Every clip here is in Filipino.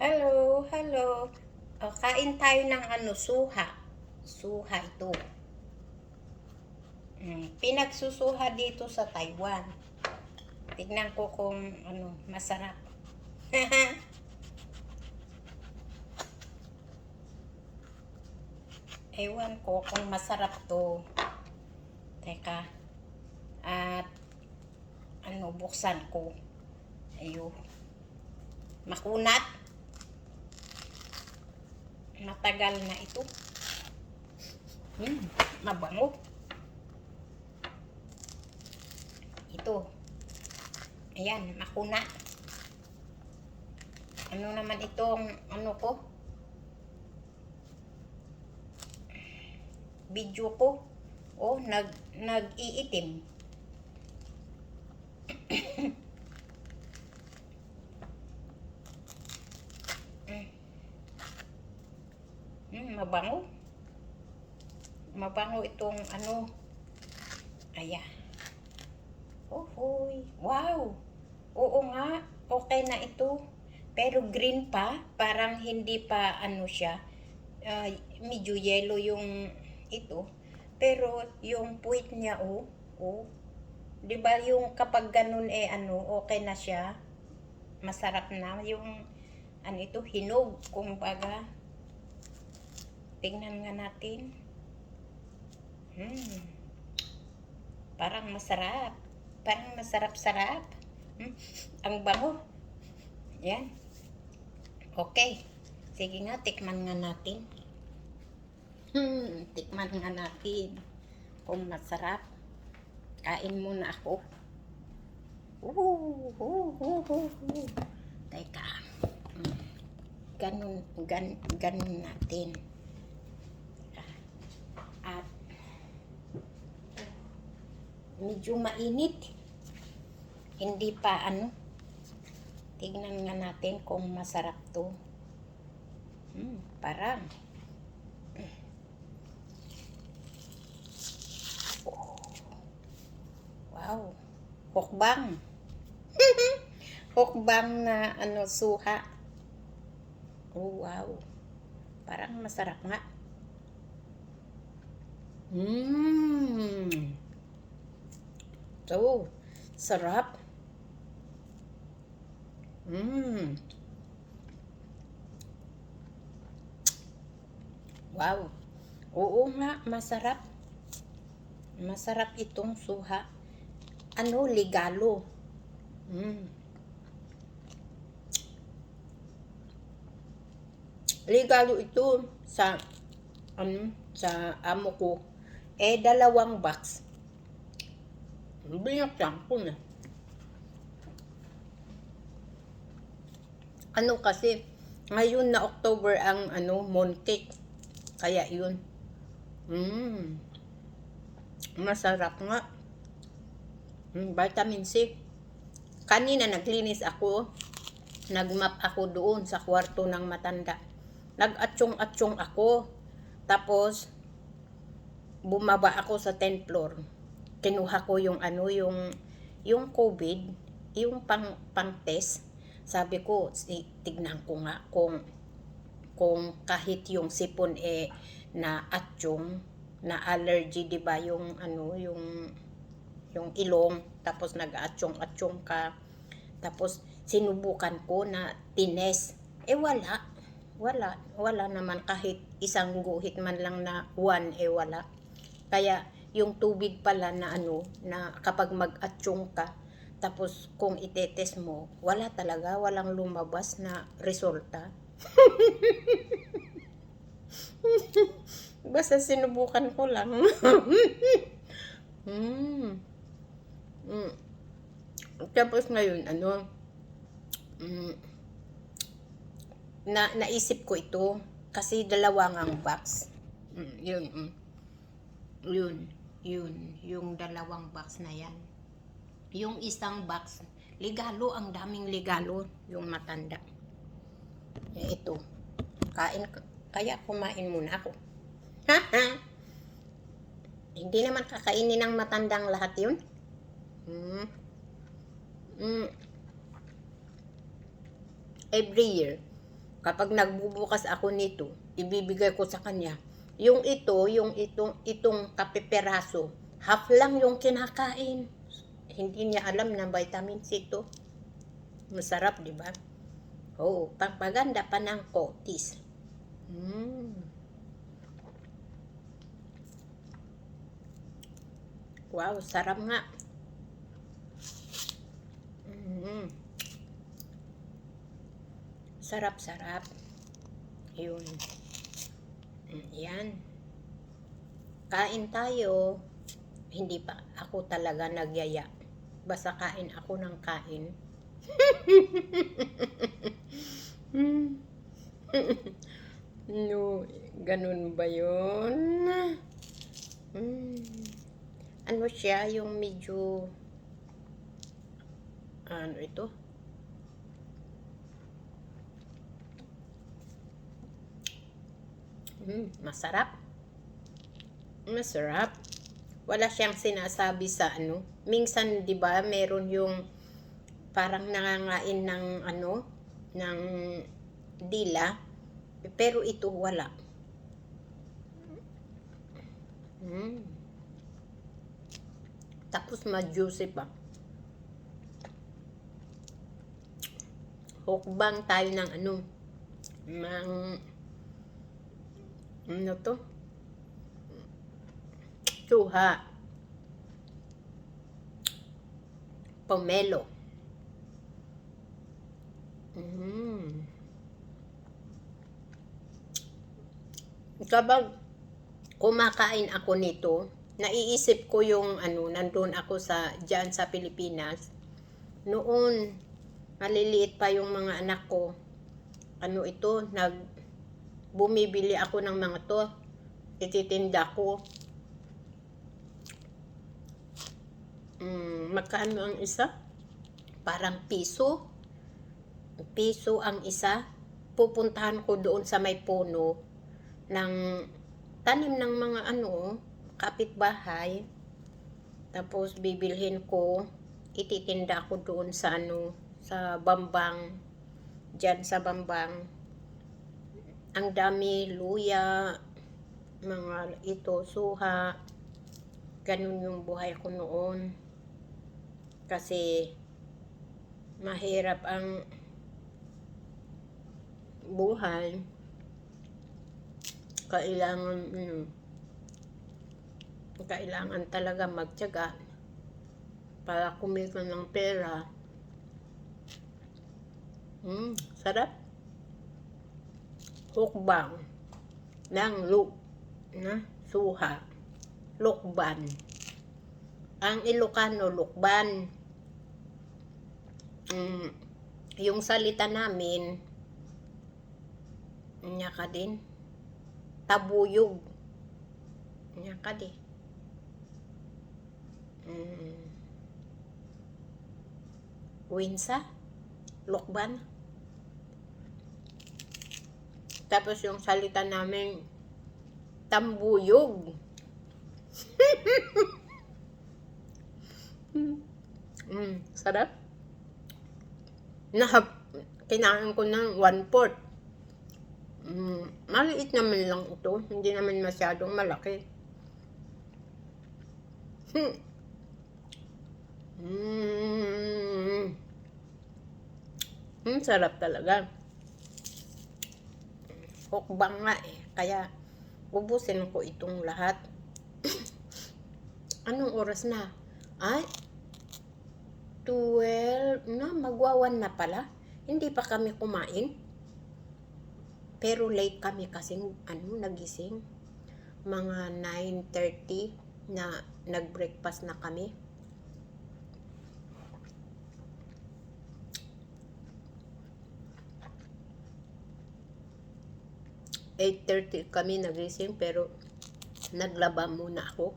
Hello, hello. Kain tayo ng suha. Suha ito. Pinagsusuha dito sa Taiwan. Tignan ko kung masarap. Ewan ko kung masarap to. Teka. At buksan ko. Ayun. Makunat. Matagal na ito. Mabango. Ito. Ayan, makunat. Ano naman itong ko? Video ko. Nag-iitim. Mabango. Mabango itong Ayan. Hoy. Wow. Oo nga. Okay na ito. Pero green pa. Parang hindi pa siya. Medyo yellow yung ito. Pero yung puwit niya, diba yung kapag ganun okay na siya. Masarap na. Yung ito, hinog. Kung baga. Tingnan nga natin. Parang masarap. Parang masarap-sarap. Ang bango. Yan. Okay. Sige nga, tikman nga natin. Tikman nga natin. Kung masarap. Kain muna ako. Teka. Ganun natin. At medyo mainit. Hindi pa tignan nga natin kung masarap to. Parang wow. Hukbang. Hukbang na suha. Wow. Parang masarap nga. So, sarap. Wow. Oo nga, masarap. Masarap itong suha. Ligalo. Ligalo ito sa amo ko. 2 box. Binaksan ko na. Kasi ngayon na October ang mooncake. Kaya yun. Masarap nga. Vitamin C. Kanina naglinis ako. Nagmap ako doon sa kwarto ng matanda. Nag-atsyong-atsyong ako. Tapos bumaba ako sa 10th floor. Kinuha ko yung yung COVID, yung pang test. Sabi ko, tignan ko nga kung kahit yung sipon na atsyong, na allergy, 'di ba? Yung yung ilong, tapos nag-atsyong-atsyong ka. Tapos sinubukan ko na tines. Wala naman, kahit isang guhit man lang na 1 wala. Kaya yung tubig pala na na kapag mag-atsyong ka, tapos kung itetest mo, wala talaga, walang lumabas na resulta. Basta sinubukan ko lang. Tapos ngayon, naisip ko ito, kasi 2 ngang box. Yun, yung 2 box na yan. Yung isang box, ligalo, ang daming ligalo, yung matanda. Ito, kaya kumain muna ako. Hindi naman kakainin ng matandang lahat yun. Every year, Kapag nagbubukas ako nito, ibibigay ko sa kanya. Itong kapiperaso, half lang yung kinakain. Hindi niya alam na vitamin C to. Masarap, di ba? Oo, pagpaganda pa ng kotis. Wow, sarap nga. Sarap-sarap. Yun. Yan. Kain tayo. Hindi pa ako talaga nagyaya. Basta kain ako ng kain. No, ganun ba yun? Ano siya, yung medyo ano ito? Masarap. Masarap. Wala siyang sinasabi sa ano. Minsan, 'di ba, meron yung parang nangangain ng ano, ng dila, pero ito wala. Tapos ma-juicy pa. Hukbang tayo ng ano, ano to? Suha. Pomelo. Kapag kumakain ako nito, naiisip ko yung ano, nandun ako dyan sa Pilipinas. Noon, maliliit pa yung mga anak ko. Ano ito, bumibili ako ng mga to. Ititinda ko. Magkano ang isa? Parang piso. Piso ang isa. Pupuntahan ko doon sa may puno ng tanim ng mga ano, kapitbahay. Tapos bibilhin ko, ititinda ko doon sa ano, sa Bambang. Diyan sa Bambang. Ang dami luya, mga ito, suha. Ganun yung buhay ko noon. Kasi mahirap ang buhay. Kailangan talaga magtiyaga para kumita ng pera. Sarap. Hukbang ng suha. Lukban. Ang Ilocano, lukban. Yung salita namin, nyaka din. Tabuyog. Nyaka din. Winsa. Lukban. Tapos yung salita namin, tambuyog. Sarap. Kinain ko ng 1/4. Maliit naman lang ito. Hindi naman masyadong malaki. Sarap talaga. Hukbang nga eh. Kaya, ubusin ko itong lahat. Anong oras na? Ay, 12 na, magwawan na pala. Hindi pa kami kumain. Pero late kami kasing nagising. Mga 9:30 na nag-breakfast na kami. (8:30) kami nagising, pero naglaba muna ako.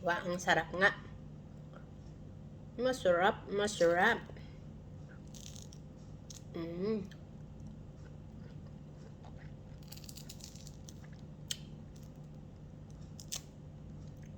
Wow, ang sarap nga. Masarap, masarap.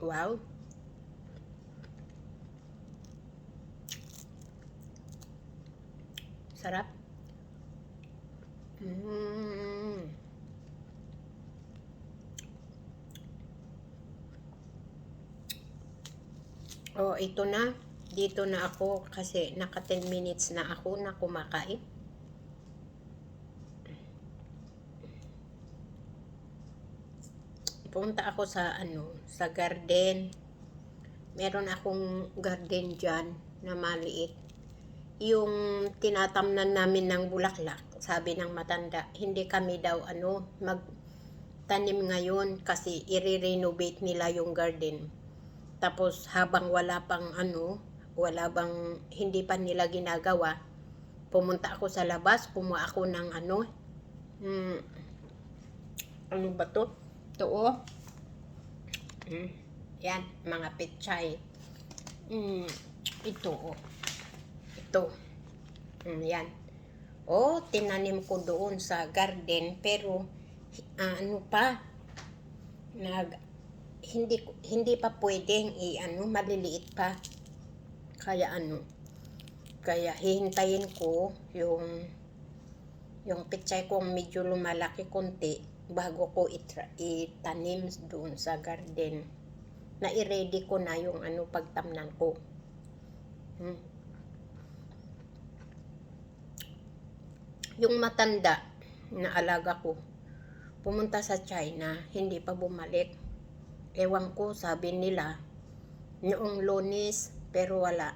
Wow. Sarap. Oh, ito na. Dito na ako kasi naka 10 minutes na ako na kumakain. Punta ako sa sa garden. Meron akong garden diyan na maliit. Yung tinatamnan namin ng bulaklak, sabi ng matanda, hindi kami daw magtanim ngayon kasi i-renovate nila yung garden. Tapos habang wala bang hindi pa nila ginagawa, pumunta ako sa labas, kumuha ako ng ano ba to? Ito oh. Yan, mga pechay. Ito oh. Ito. Yan. Oh, tinanim ko doon sa garden pero hindi pa pwedeng maliliit pa. Kaya hihintayin ko yung pechay kong medyo lumalaki konti bago ko itanim doon sa garden. Na i-ready ko na yung pagtamnan ko. Yung matanda na alaga ko, pumunta sa China, hindi pa bumalik. Ewan ko, sabi nila, noong Lunes, pero wala.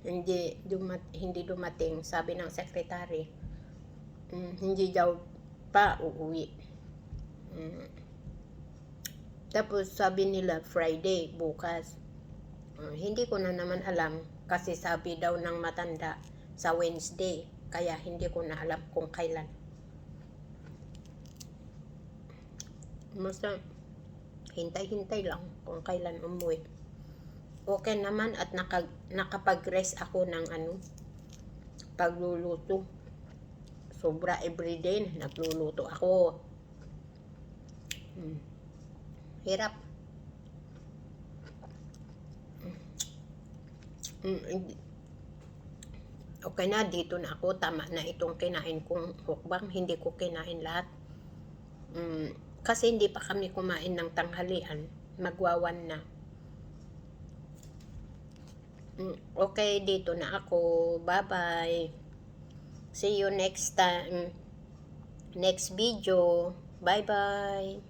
Hindi dumating, sabi ng secretary. Hindi daw pa uuwi. Tapos sabi nila Friday, bukas. Hindi ko na naman alam kasi sabi daw ng matanda sa Wednesday. Kaya hindi ko na alam kung kailan. Basta hintay-hintay lang kung kailan umuwi. Okay naman at nakapag-rest ako ng pagluluto. Sobra everyday nagluluto ako. Hirap. Okay na, dito na ako. Tama na itong kinain kong mukbang. Hindi ko kinain lahat. Kasi hindi pa kami kumain ng tanghalian. Magwawan na. Okay, dito na ako. Bye-bye. See you next time. Next video. Bye-bye.